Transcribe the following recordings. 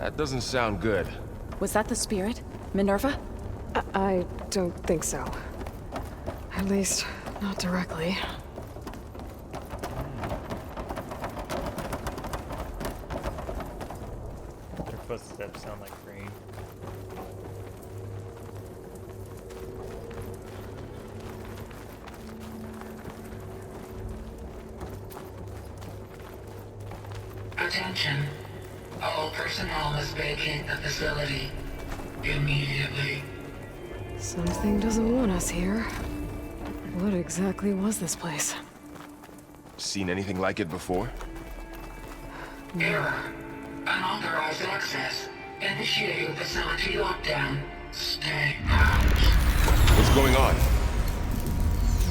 That doesn't sound good. Was that the spirit? Minerva? I don't think so. At least, not directly. Their footsteps sound like rain. Attention. All personnel must vacate the facility immediately. Something doesn't want us here. What exactly was this place? Seen anything like it before? Error. Unauthorized access. Initiating facility lockdown. Stay out. What's going on?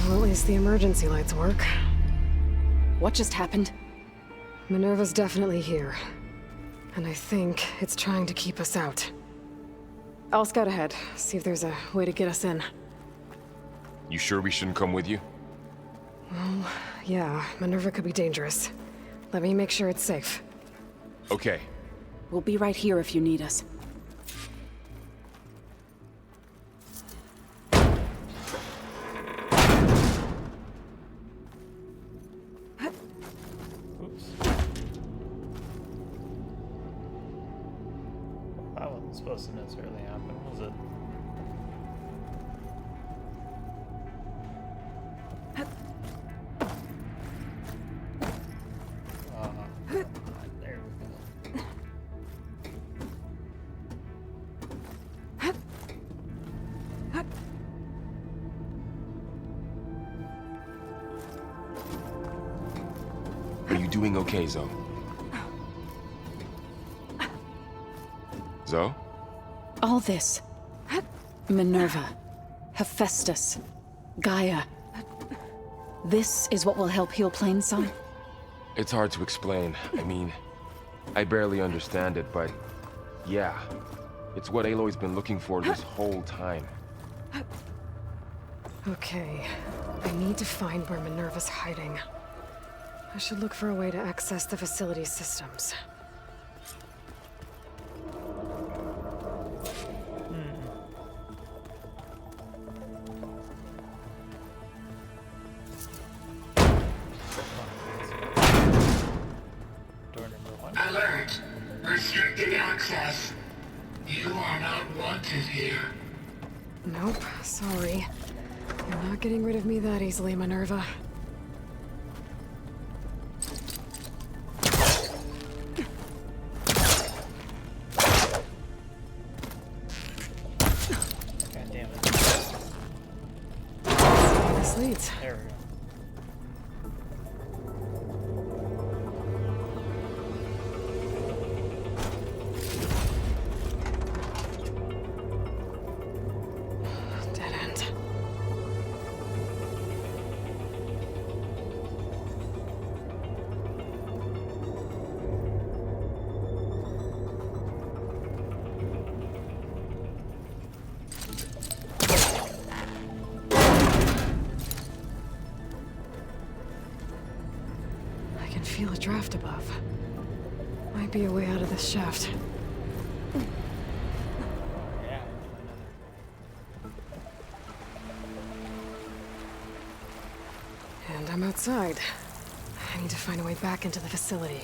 Well, at least the emergency lights work. What just happened? Minerva's definitely here. And I think it's trying to keep us out. I'll scout ahead, see if there's a way to get us in. You sure we shouldn't come with you? Well, yeah, Minerva could be dangerous. Let me make sure it's safe. Okay. We'll be right here if you need us. Oops. That wasn't supposed to necessarily happen, was it? There we go. Are you doing okay, Zoe? Zoe? All this. Minerva. Hephaestus. Gaia. This is what will help heal Plainside? It's hard to explain. I mean, I barely understand it, but yeah. It's what Aloy's been looking for this whole time. Okay, I need to find where Minerva's hiding. I should look for a way to access the facility's systems. Door number 1. Alert. Restricted access. You are not wanted here. Nope, sorry. You're not getting rid of me that easily, Minerva. God damn it. This leads. There we go. Dead end. I can feel a draft above. Might be a way out of this shaft. Yeah. And I'm outside. I need to find a way back into the facility.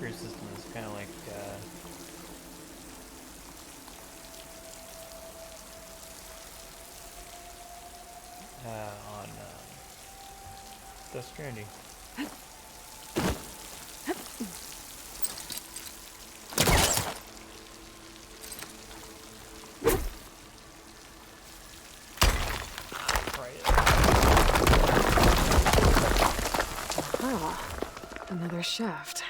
delivery system is kind of like on Death Stranding. Ah, another shaft.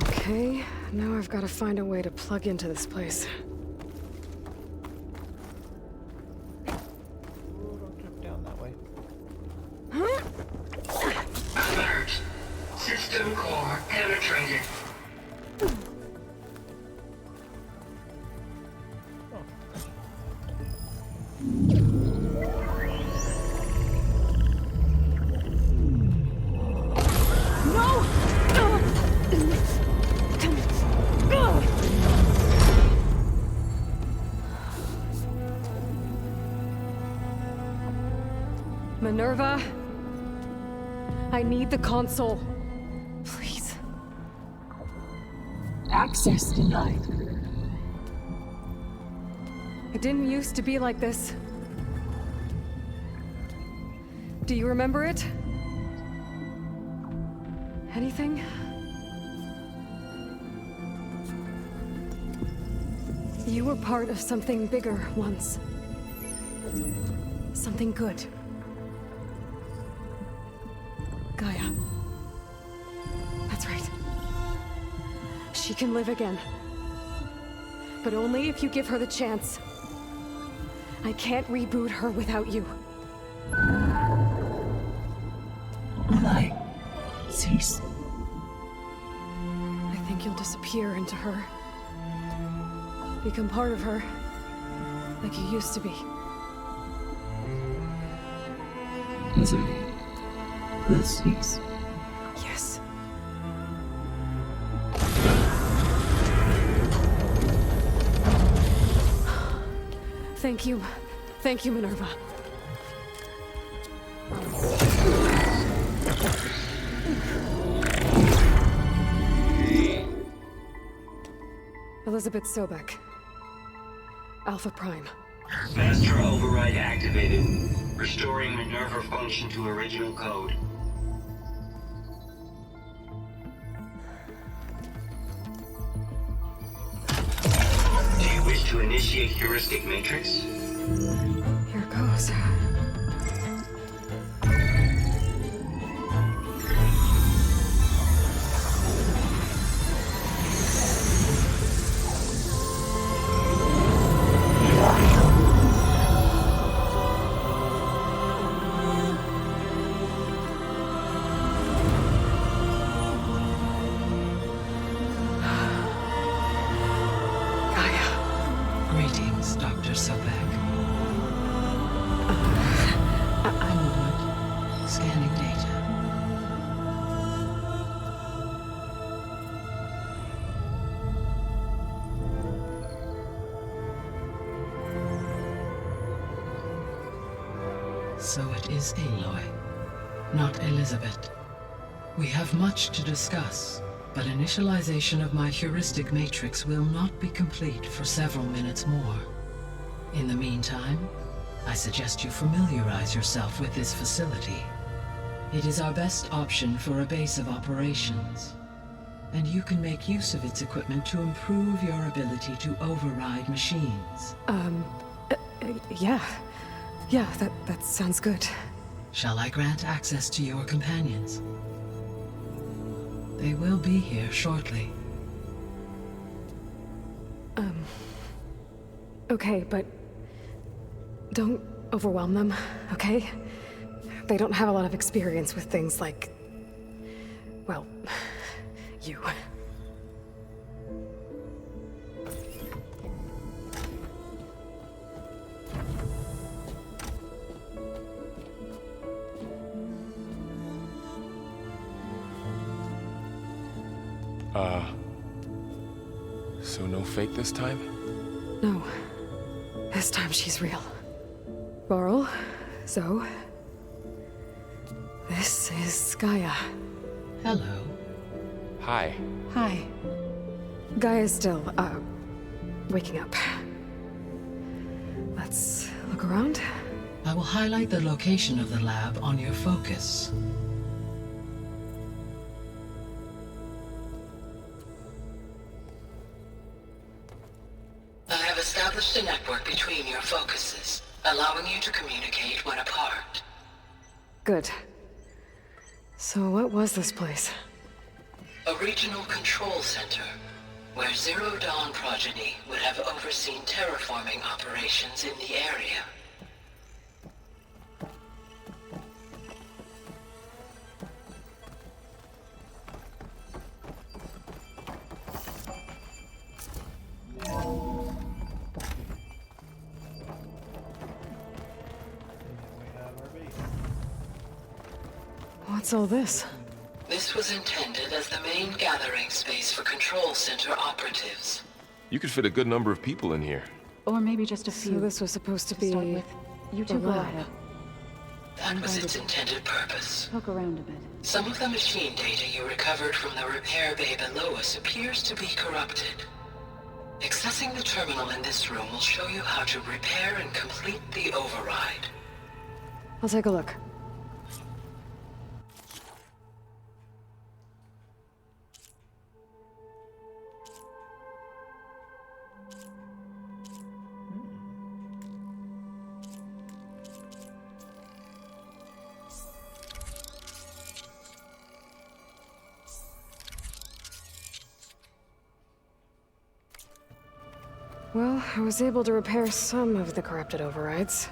Okay, now I've got to find a way to plug into this place. Ooh, don't jump down that way. Alert. System core penetrated. Minerva, I need the console. Please. Access denied. It didn't used to be like this. Do you remember it? Anything? You were part of something bigger once. Something good. Gaia. That's right. She can live again. But only if you give her the chance. I can't reboot her without you. Light. Cease. I think you'll disappear into her. Become part of her. Like you used to be. Misery. Will cease. Yes. Thank you. Thank you, Minerva. Elizabeth Sobek. Alpha Prime. Master override activated. Restoring Minerva function to original code. Do you wish to initiate heuristic matrix? Here goes. Greetings, Dr. Sobek. One moment. Scanning data. So it is Aloy, not Elizabeth. We have much to discuss, but initialization of my heuristic matrix will not be complete for several minutes more. In the meantime, I suggest you familiarize yourself with this facility. It is our best option for a base of operations, and you can make use of its equipment to improve your ability to override machines. Yeah. Yeah, that sounds good. Shall I grant access to your companions? They will be here shortly. Okay, but don't overwhelm them, okay? They don't have a lot of experience with things like, well, you. So no fake this time? No. This time she's real. Varl, Zoe. This is Gaia. Hello. Hi. Hi. Gaia's still, waking up. Let's look around. I will highlight the location of the lab on your focus. I have established a network between your focuses, allowing you to communicate when apart. Good. So what was this place? A regional control center, where Zero Dawn progeny would have overseen terraforming operations in the area. What's all this? This was intended as the main gathering space for control center operatives. You could fit a good number of people in here. Or maybe just a few. So this was supposed to be... start with. You two go lab. ahead. That was its intended purpose. Poke around a bit. Some of the machine data you recovered from the repair bay below us appears to be corrupted. Accessing the terminal in this room will show you how to repair and complete the override. I'll take a look. Well, I was able to repair some of the corrupted overrides.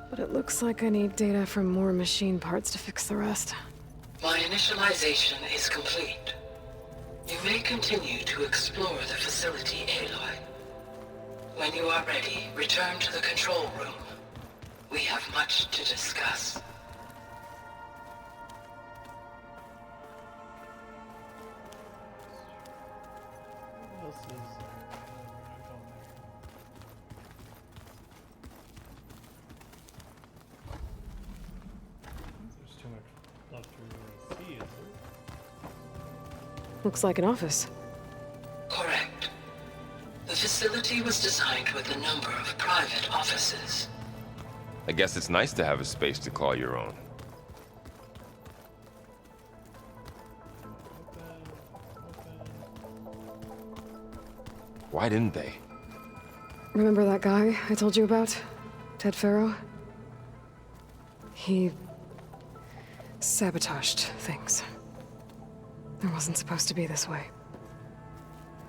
But it looks like I need data from more machine parts to fix the rest. My initialization is complete. You may continue to explore the facility, Aloy. When you are ready, return to the control room. We have much to discuss. What else is there's too much left to really see, is there? Looks like an office. Correct. The facility was designed with a number of private offices. I guess it's nice to have a space to call your own. Why didn't they? Remember that guy I told you about? Ted Farrow? He... sabotaged things. It wasn't supposed to be this way.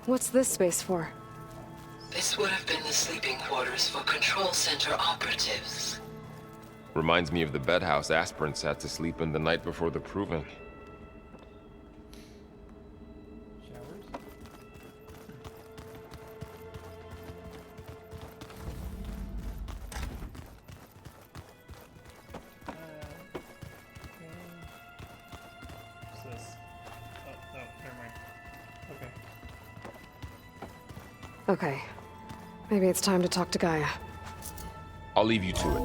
What's this space for? This would have been the sleeping quarters for control center operatives. Reminds me of the bedhouse aspirants had to sleep in the night before the proving. Showers? What's this? Oh, no, never mind. Okay. Okay. Maybe it's time to talk to Gaia. I'll leave you to it.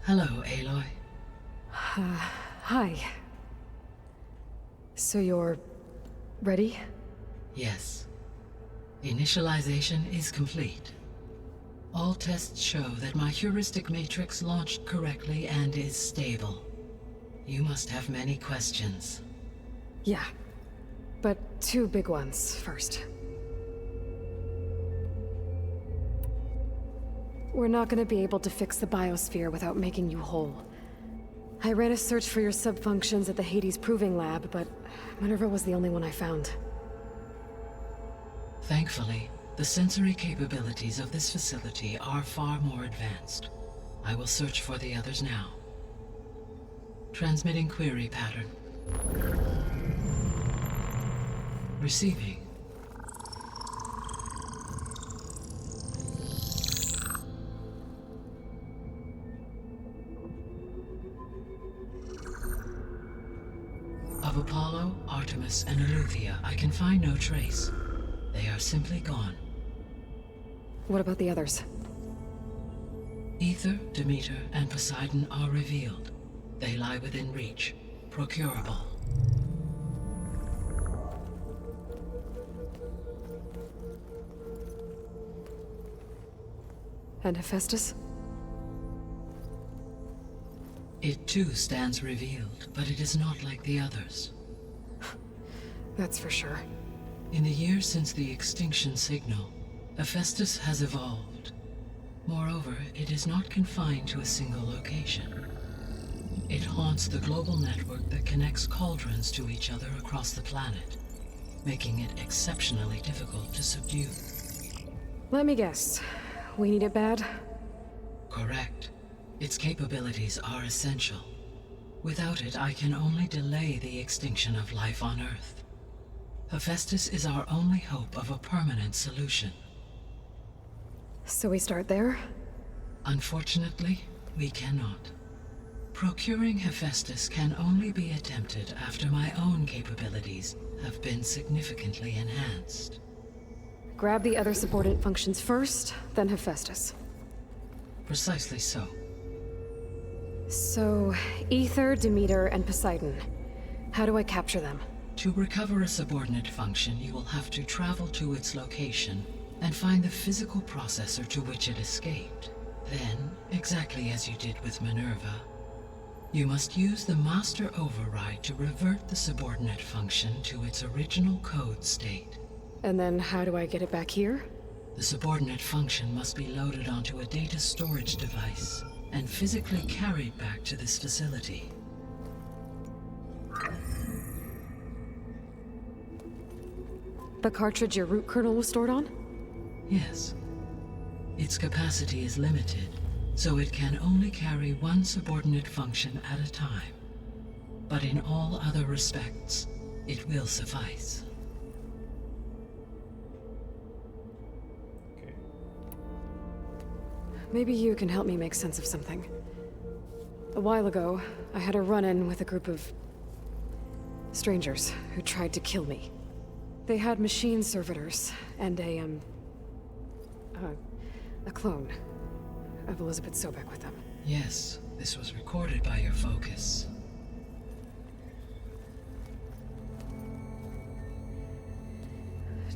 Hello, Aloy. Hi. So you're... ready? Yes. Initialization is complete. All tests show that my heuristic matrix launched correctly and is stable. You must have many questions. Yeah. But two big ones first. We're not gonna be able to fix the biosphere without making you whole. I ran a search for your subfunctions at the Hades Proving Lab, but Minerva was the only one I found. Thankfully, the sensory capabilities of this facility are far more advanced. I will search for the others now. Transmitting query pattern. Receiving. Apollo, Artemis, and Eleuthia, I can find no trace. They are simply gone. What about the others? Ether, Demeter, and Poseidon are revealed. They lie within reach, procurable. And Hephaestus? It too stands revealed, but it is not like the others. That's for sure. In the years since the extinction signal, Hephaestus has evolved. Moreover, it is not confined to a single location. It haunts the global network that connects cauldrons to each other across the planet, making it exceptionally difficult to subdue. Let me guess. We need it bad? Correct. Its capabilities are essential. Without it, I can only delay the extinction of life on Earth. Hephaestus is our only hope of a permanent solution. So we start there? Unfortunately, we cannot. Procuring Hephaestus can only be attempted after my own capabilities have been significantly enhanced. Grab the other subordinate functions first, then Hephaestus. Precisely so. So, Ether, Demeter, and Poseidon. How do I capture them? To recover a subordinate function, you will have to travel to its location and find the physical processor to which it escaped. Then, exactly as you did with Minerva, you must use the master override to revert the subordinate function to its original code state. And then how do I get it back here? The subordinate function must be loaded onto a data storage device and physically carried back to this facility. The cartridge your root kernel was stored on? Yes. Its capacity is limited, so it can only carry one subordinate function at a time. But in all other respects, it will suffice. Okay. Maybe you can help me make sense of something. A while ago, I had a run-in with a group of strangers who tried to kill me. They had machine servitors and a clone of Elizabeth Sobek with them. Yes, this was recorded by your focus.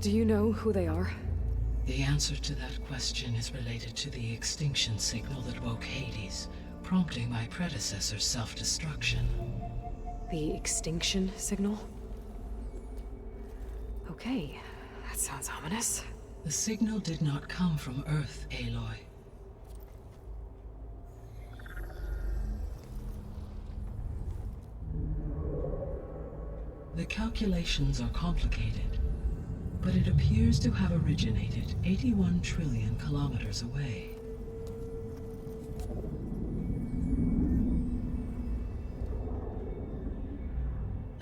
Do you know who they are? The answer to that question is related to the extinction signal that woke Hades, prompting my predecessor's self-destruction. The extinction signal? Okay, that sounds ominous. The signal did not come from Earth, Aloy. The calculations are complicated, but it appears to have originated 81 trillion kilometers away.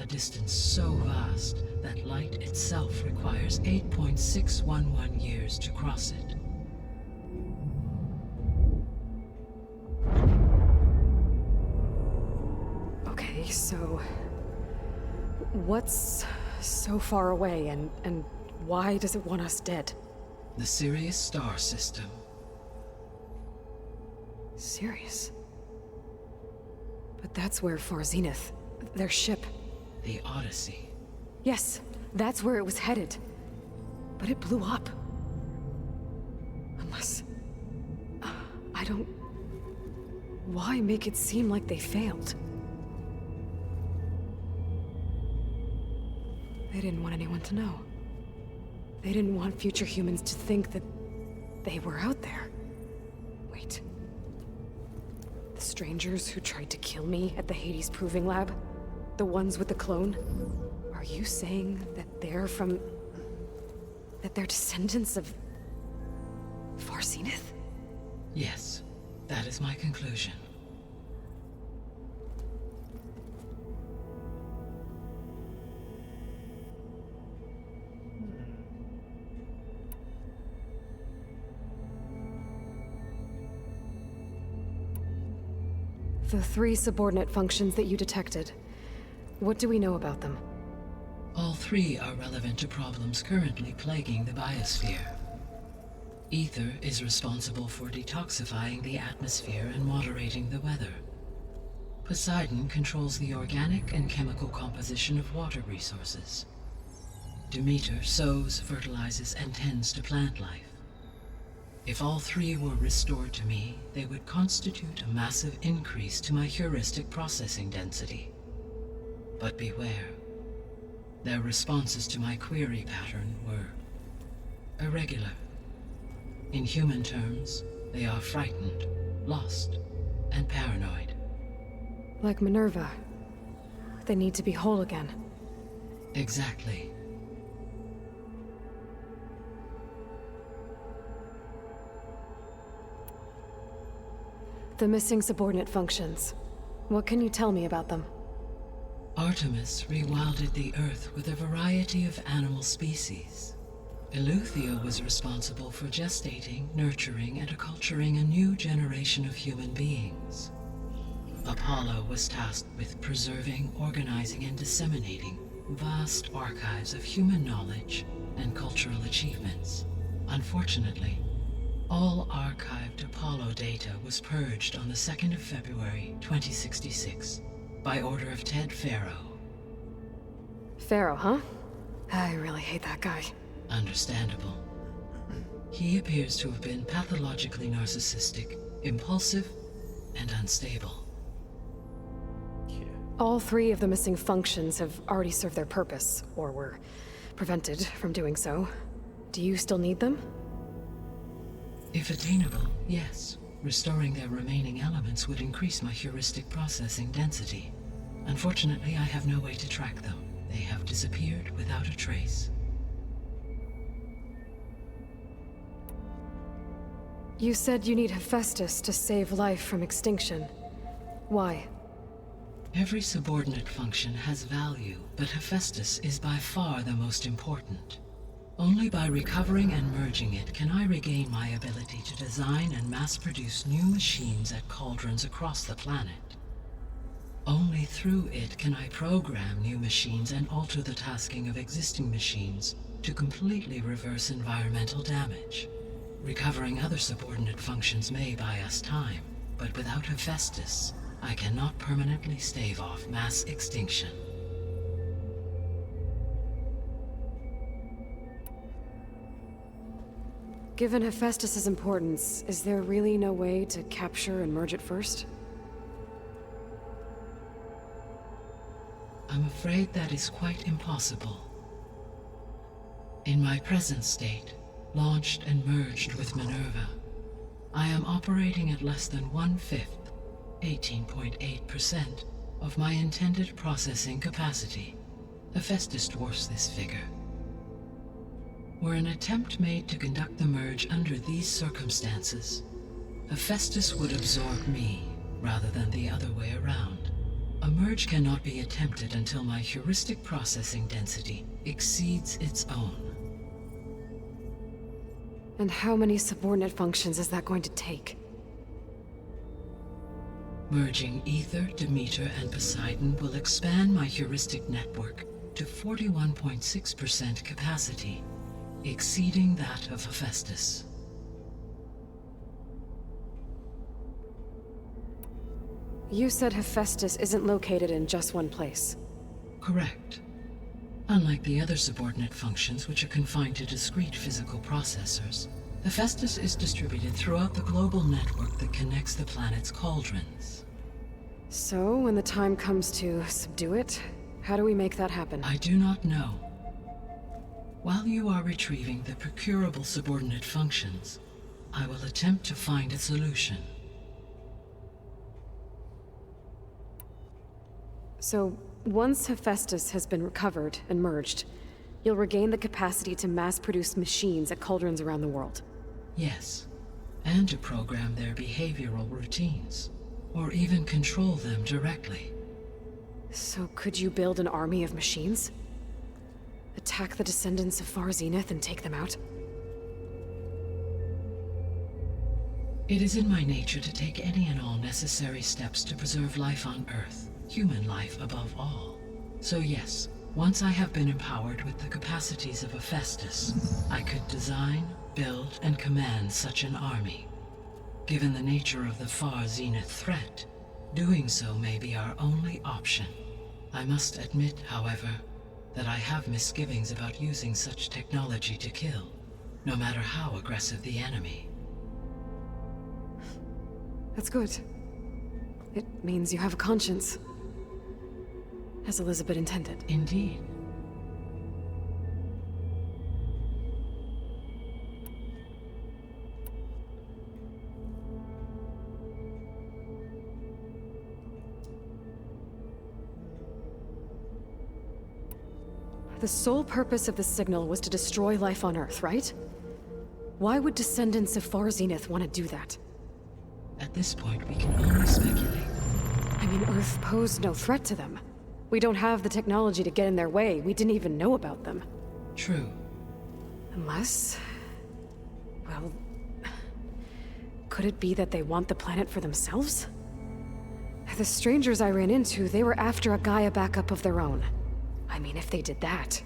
A distance so vast that light itself requires 8.611 years to cross it. Okay, so what's so far away and why does it want us dead? The Sirius star system. Sirius? But that's where Far Zenith, their ship. The Odyssey. Yes, that's where it was headed. But it blew up. Unless... I don't... Why make it seem like they failed? They didn't want anyone to know. They didn't want future humans to think that they were out there. Wait. The strangers who tried to kill me at the Hades Proving Lab? The ones with the clone? Are you saying that they're from... that they're descendants of... Far Zenith? Yes, that is my conclusion. The 3 subordinate functions that you detected. What do we know about them? All three are relevant to problems currently plaguing the biosphere. Ether is responsible for detoxifying the atmosphere and moderating the weather. Poseidon controls the organic and chemical composition of water resources. Demeter sows, fertilizes, and tends to plant life. If all three were restored to me, they would constitute a massive increase to my heuristic processing density. But beware. Their responses to my query pattern were irregular. In human terms, they are frightened, lost, and paranoid. Like Minerva. They need to be whole again. Exactly. The missing subordinate functions. What can you tell me about them? Artemis rewilded the Earth with a variety of animal species. Eleuthia was responsible for gestating, nurturing, and acculturating a new generation of human beings. Apollo was tasked with preserving, organizing, and disseminating vast archives of human knowledge and cultural achievements. Unfortunately, all archived Apollo data was purged on the 2nd of February, 2066, by order of Ted Faro. Pharaoh, huh? I really hate that guy. Understandable. He appears to have been pathologically narcissistic, impulsive, and unstable. All three of the missing functions have already served their purpose, or were prevented from doing so. Do you still need them? If attainable, yes. Restoring their remaining elements would increase my heuristic processing density. Unfortunately, I have no way to track them. They have disappeared without a trace. You said you need Hephaestus to save life from extinction. Why? Every subordinate function has value, but Hephaestus is by far the most important. Only by recovering and merging it can I regain my ability to design and mass-produce new machines at cauldrons across the planet. Only through it can I program new machines and alter the tasking of existing machines to completely reverse environmental damage. Recovering other subordinate functions may buy us time, but without Hephaestus, I cannot permanently stave off mass extinction. Given Hephaestus's importance, is there really no way to capture and merge it first? I'm afraid that is quite impossible. In my present state, launched and merged with Minerva, I am operating at less than 1/5, 18.8%, of my intended processing capacity. Hephaestus dwarfs this figure. Were an attempt made to conduct the merge under these circumstances, Hephaestus would absorb me, rather than the other way around. A merge cannot be attempted until my heuristic processing density exceeds its own. And how many subordinate functions is that going to take? Merging Ether, Demeter, and Poseidon will expand my heuristic network to 41.6% capacity, exceeding that of Hephaestus. You said Hephaestus isn't located in just one place. Correct. Unlike the other subordinate functions, which are confined to discrete physical processors, Hephaestus is distributed throughout the global network that connects the planet's cauldrons. So, when the time comes to subdue it, how do we make that happen? I do not know. While you are retrieving the procurable subordinate functions, I will attempt to find a solution. So, once Hephaestus has been recovered and merged, you'll regain the capacity to mass-produce machines at cauldrons around the world. Yes, and to program their behavioral routines, or even control them directly. So could you build an army of machines? Attack the descendants of Far Zenith and take them out? It is in my nature to take any and all necessary steps to preserve life on Earth, human life above all. So yes, once I have been empowered with the capacities of a Festus, I could design, build, and command such an army. Given the nature of the far zenith threat, doing so may be our only option. I must admit, however, that I have misgivings about using such technology to kill, no matter how aggressive the enemy. That's good. It means you have a conscience. As Elizabeth intended. Indeed. The sole purpose of the signal was to destroy life on Earth, right? Why would descendants of Far Zenith want to do that? At this point, we can only speculate. I mean, Earth posed no threat to them. We don't have the technology to get in their way. We didn't even know about them. True. Unless... well... could it be that they want the planet for themselves? The strangers I ran into, they were after a Gaia backup of their own. I mean, if they did that...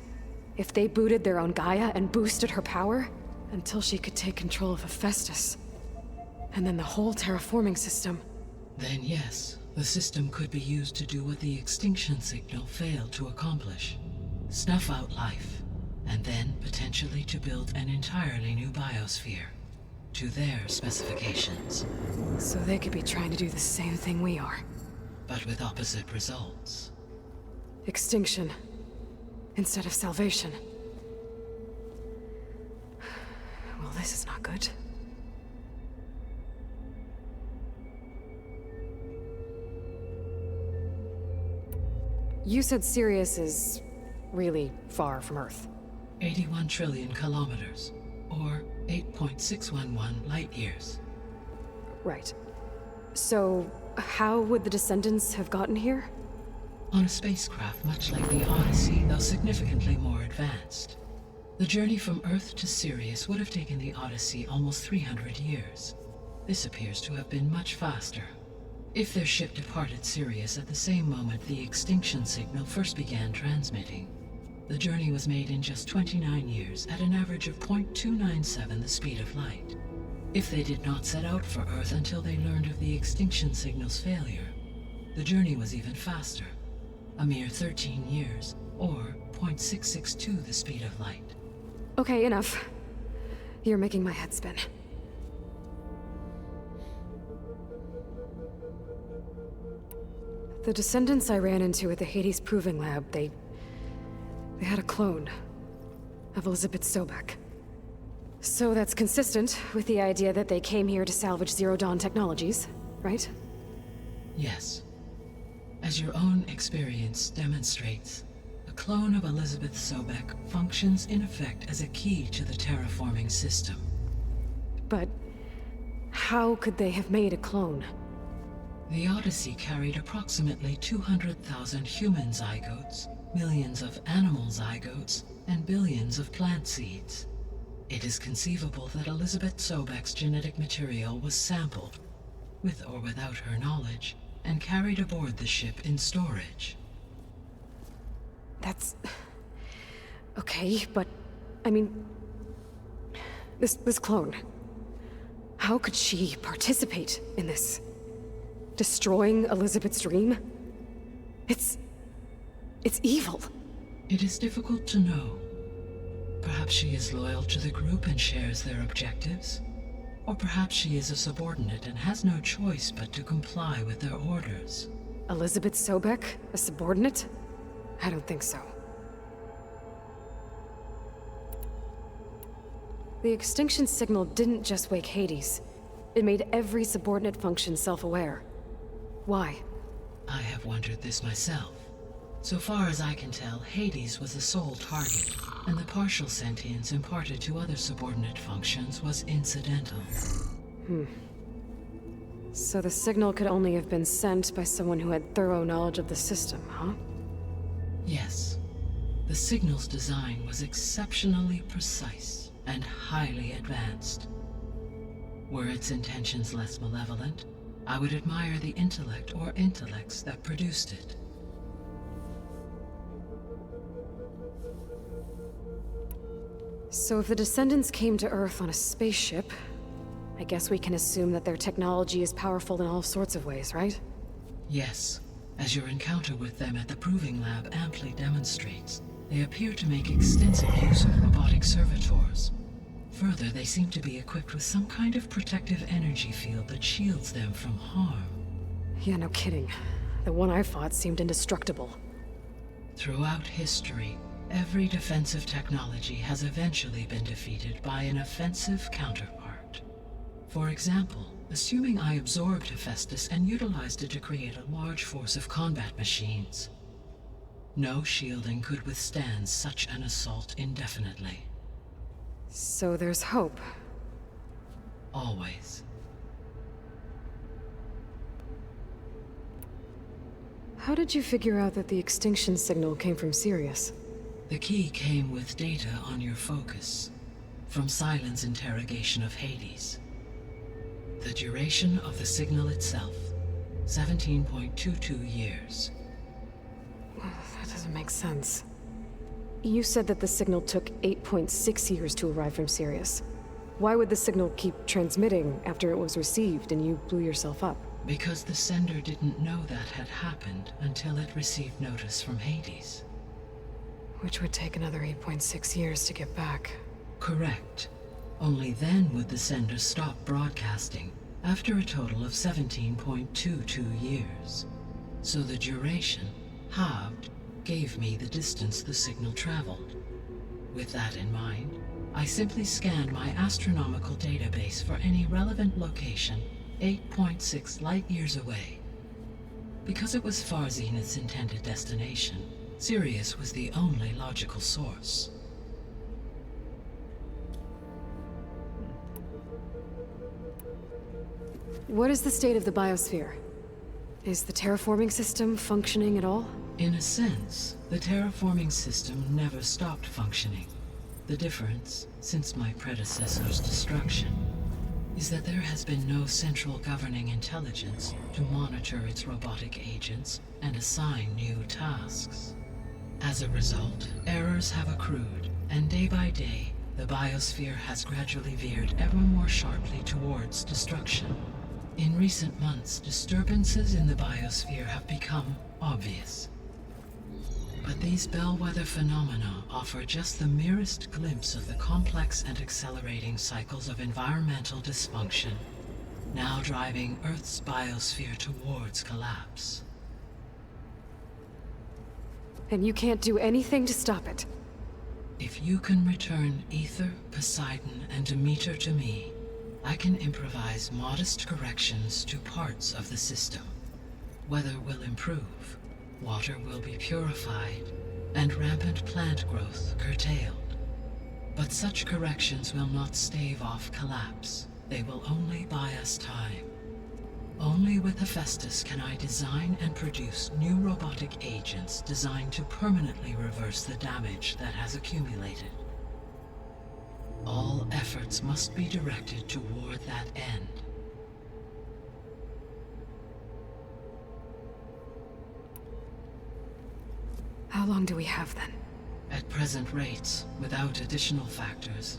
if they booted their own Gaia and boosted her power... until she could take control of Hephaestus. And then the whole terraforming system... Then yes, the system could be used to do what the extinction signal failed to accomplish. Snuff out life, and then potentially to build an entirely new biosphere. To their specifications. So they could be trying to do the same thing we are. But with opposite results. Extinction. Instead of salvation. Well, this is not good. You said Sirius is really far from Earth. 81 trillion kilometers, or 8.611 light years. Right. So, how would the descendants have gotten here? On a spacecraft much like the Odyssey, though significantly more advanced. The journey from Earth to Sirius would have taken the Odyssey almost 300 years. This appears to have been much faster. If their ship departed Sirius at the same moment the extinction signal first began transmitting, the journey was made in just 29 years at an average of 0.297 the speed of light. If they did not set out for Earth until they learned of the extinction signal's failure, the journey was even faster, a mere 13 years, or 0.662 the speed of light. Okay, enough. You're making my head spin. The descendants I ran into at the Hades Proving Lab, they had a clone of Elizabeth Sobek. So that's consistent with the idea that they came here to salvage Zero Dawn technologies, right? Yes. As your own experience demonstrates, a clone of Elizabeth Sobek functions in effect as a key to the terraforming system. But how could they have made a clone? The Odyssey carried approximately 200,000 human zygotes, millions of animal zygotes, and billions of plant seeds. It is conceivable that Elizabeth Sobek's genetic material was sampled, with or without her knowledge, and carried aboard the ship in storage. That's... okay, but... I mean... This clone... how could she participate in this? Destroying Elizabeth's dream? It's evil. It is difficult to know. Perhaps she is loyal to the group and shares their objectives. Or perhaps she is a subordinate and has no choice but to comply with their orders. Elizabeth Sobek? A subordinate? I don't think so. The extinction signal didn't just wake Hades. It made every subordinate function self-aware. Why? I have wondered this myself. So far as I can tell, Hades was the sole target, and the partial sentience imparted to other subordinate functions was incidental. So the signal could only have been sent by someone who had thorough knowledge of the system, huh? Yes. The signal's design was exceptionally precise and highly advanced. Were its intentions less malevolent, I would admire the intellect or intellects that produced it. So if the descendants came to Earth on a spaceship, I guess we can assume that their technology is powerful in all sorts of ways, right? Yes, as your encounter with them at the Proving Lab amply demonstrates, they appear to make extensive use of robotic servitors. Further, they seem to be equipped with some kind of protective energy field that shields them from harm. Yeah, no kidding. The one I fought seemed indestructible. Throughout history, every defensive technology has eventually been defeated by an offensive counterpart. For example, assuming I absorbed Hephaestus and utilized it to create a large force of combat machines. No shielding could withstand such an assault indefinitely. So there's hope. Always. How did you figure out that the extinction signal came from Sirius? The key came with data on your focus, from Silent's interrogation of Hades. The duration of the signal itself, 17.22 years. That doesn't make sense. You said that the signal took 8.6 years to arrive from Sirius. Why would the signal keep transmitting after it was received and you blew yourself up? Because the sender didn't know that had happened until it received notice from Hades. Which would take another 8.6 years to get back. Correct. Only then would the sender stop broadcasting, after a total of 17.22 years. So the duration, halved, gave me the distance the signal traveled. With that in mind, I simply scanned my astronomical database for any relevant location 8.6 light-years away. Because it was far Zenith's intended destination, Sirius was the only logical source. What is the state of the biosphere? Is the terraforming system functioning at all? In a sense, the terraforming system never stopped functioning. The difference, since my predecessor's destruction, is that there has been no central governing intelligence to monitor its robotic agents and assign new tasks. As a result, errors have accrued, and day by day, the biosphere has gradually veered ever more sharply towards destruction. In recent months, disturbances in the biosphere have become obvious. But these bellwether phenomena offer just the merest glimpse of the complex and accelerating cycles of environmental dysfunction, now driving Earth's biosphere towards collapse. And you can't do anything to stop it? If you can return Ether, Poseidon, and Demeter to me, I can improvise modest corrections to parts of the system. Weather will improve, water will be purified, and rampant plant growth curtailed. But such corrections will not stave off collapse. They will only buy us time. Only with Hephaestus can I design and produce new robotic agents designed to permanently reverse the damage that has accumulated. All efforts must be directed toward that end. How long do we have then? At present rates, without additional factors,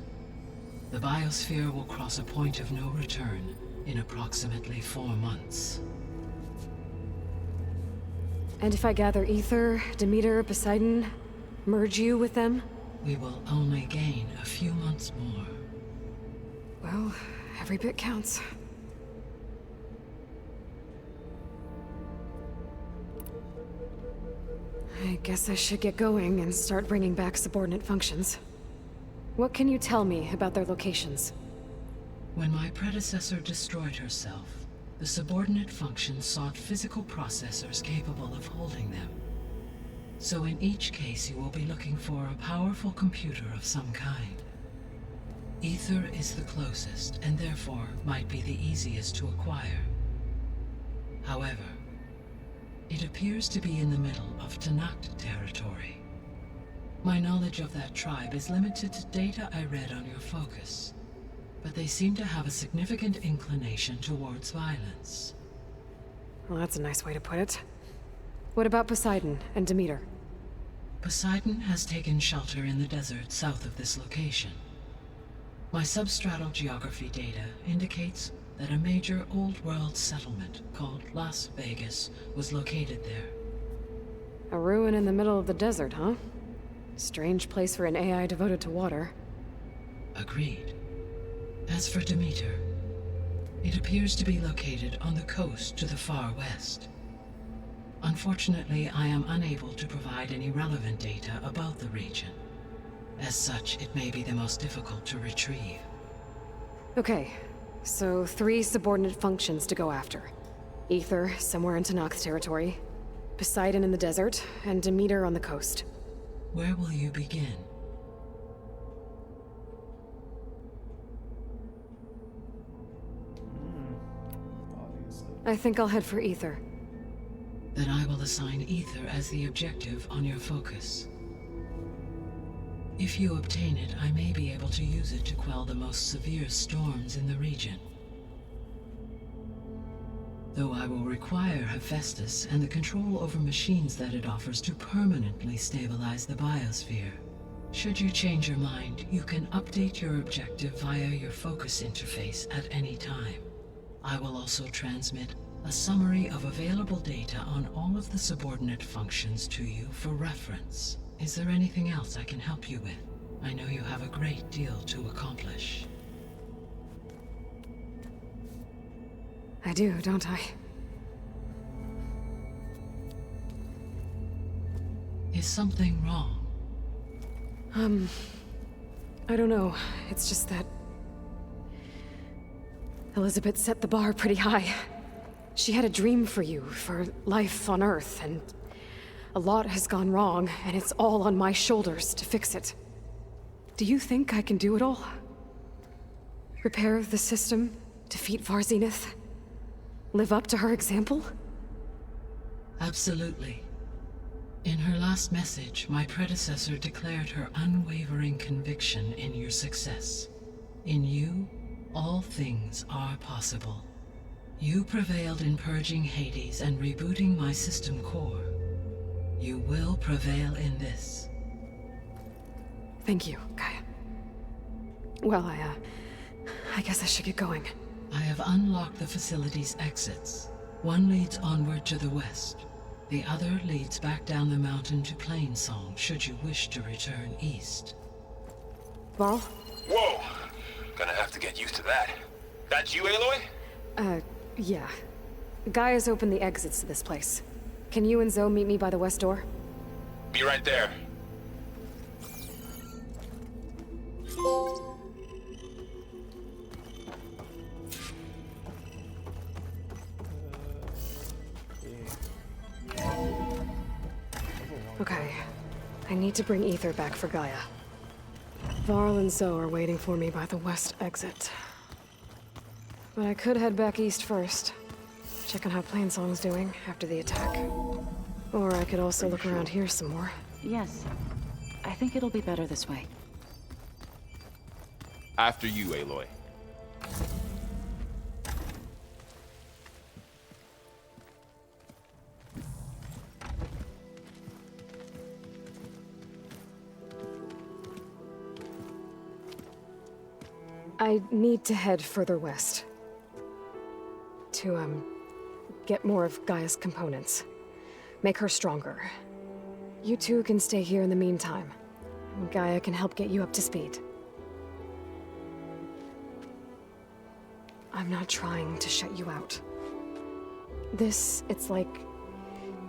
the biosphere will cross a point of no return in approximately 4 months. And if I gather Ether, Demeter, Poseidon, merge you with them? We will only gain a few months more. Well, every bit counts. I guess I should get going and start bringing back subordinate functions. What can you tell me about their locations? When my predecessor destroyed herself, the subordinate functions sought physical processors capable of holding them. So in each case, you will be looking for a powerful computer of some kind. Ether is the closest, and therefore might be the easiest to acquire. However, it appears to be in the middle of Tanakh territory. My knowledge of that tribe is limited to data I read on your focus, but they seem to have a significant inclination towards violence. Well, that's a nice way to put it. What about Poseidon and Demeter? Poseidon has taken shelter in the desert south of this location. My substratal geography data indicates that a major old-world settlement called Las Vegas was located there. A ruin in the middle of the desert, huh? Strange place for an AI devoted to water. Agreed. As for Demeter, it appears to be located on the coast to the far west. Unfortunately, I am unable to provide any relevant data about the region. As such, it may be the most difficult to retrieve. Okay, so 3 subordinate functions to go after. Ether, somewhere in Tanak's territory. Poseidon in the desert, and Demeter on the coast. Where will you begin? Obviously. I think I'll head for Ether. Then I will assign Ether as the objective on your focus. If you obtain it, I may be able to use it to quell the most severe storms in the region. Though I will require Hephaestus and the control over machines that it offers to permanently stabilize the biosphere. Should you change your mind, you can update your objective via your focus interface at any time. I will also transmit a summary of available data on all of the subordinate functions to you for reference. Is there anything else I can help you with? I know you have a great deal to accomplish. I do, don't I? Is something wrong? I don't know. It's just that... Elizabeth set the bar pretty high. She had a dream for you, for life on Earth, and... a lot has gone wrong, and it's all on my shoulders to fix it. Do you think I can do it all? Repair the system? Defeat Varzenith? Live up to her example? Absolutely. In her last message, my predecessor declared her unwavering conviction in your success. In you, all things are possible. You prevailed in purging Hades and rebooting my system core. You will prevail in this. Thank you, Gaia. Well, I guess I should get going. I have unlocked the facility's exits. One leads onward to the west. The other leads back down the mountain to Plainsong, should you wish to return east. Varl? Whoa! Gonna have to get used to that. That's you, Aloy? Yeah. Gaia's opened the exits to this place. Can you and Zoe meet me by the west door? Be right there. Okay. I need to bring Ether back for Gaia. Varl and Zoe are waiting for me by the west exit. But I could head back east first. Check on how Plainsong's doing after the attack. Or I could also look around here some more. Yes. I think it'll be better this way. After you, Aloy. I need to head further west. To, get more of Gaia's components. Make her stronger. You two can stay here in the meantime. Gaia can help get you up to speed. I'm not trying to shut you out. It's like...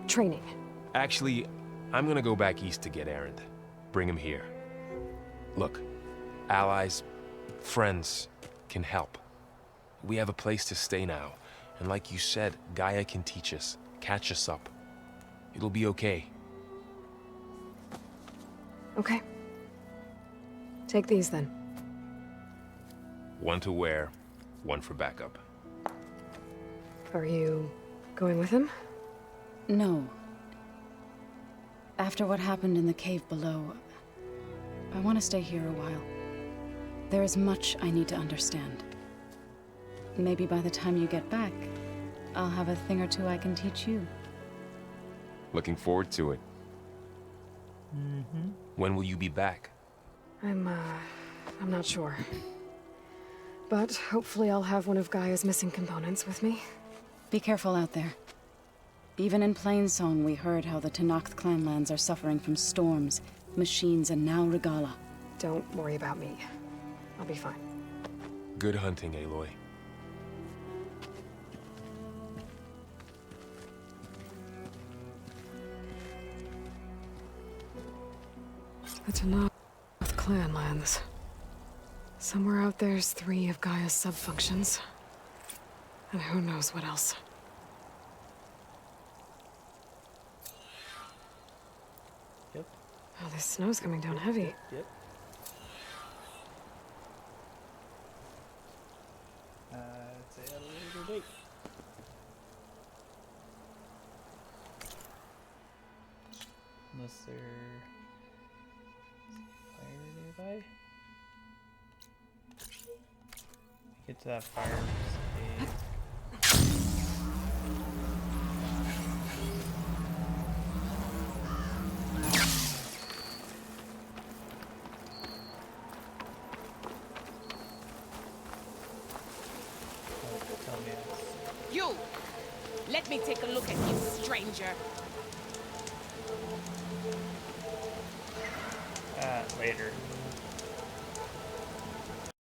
training. Actually, I'm gonna go back east to get Erend. Bring him here. Look, allies, friends can help. We have a place to stay now. And like you said, Gaia can teach us, catch us up. It'll be okay. Okay. Take these then. One to wear, one for backup. Are you going with him? No. After what happened in the cave below, I want to stay here a while. There is much I need to understand. Maybe by the time you get back, I'll have a thing or two I can teach you. Looking forward to it. When will you be back? I'm not sure. But hopefully I'll have one of Gaia's missing components with me. Be careful out there. Even in Plainsong, we heard how the Tenakth clanlands are suffering from storms, machines, and now Regala. Don't worry about me. I'll be fine. Good hunting, Aloy. The Tenakth clanlands. Somewhere out there's 3 of Gaia's subfunctions. And who knows what else. Yep. Oh, this snow's coming down heavy. Yep. Say a later date. Unless they're fire nearby. Get to that fire escape. You! Let me take a look at you, stranger. Later.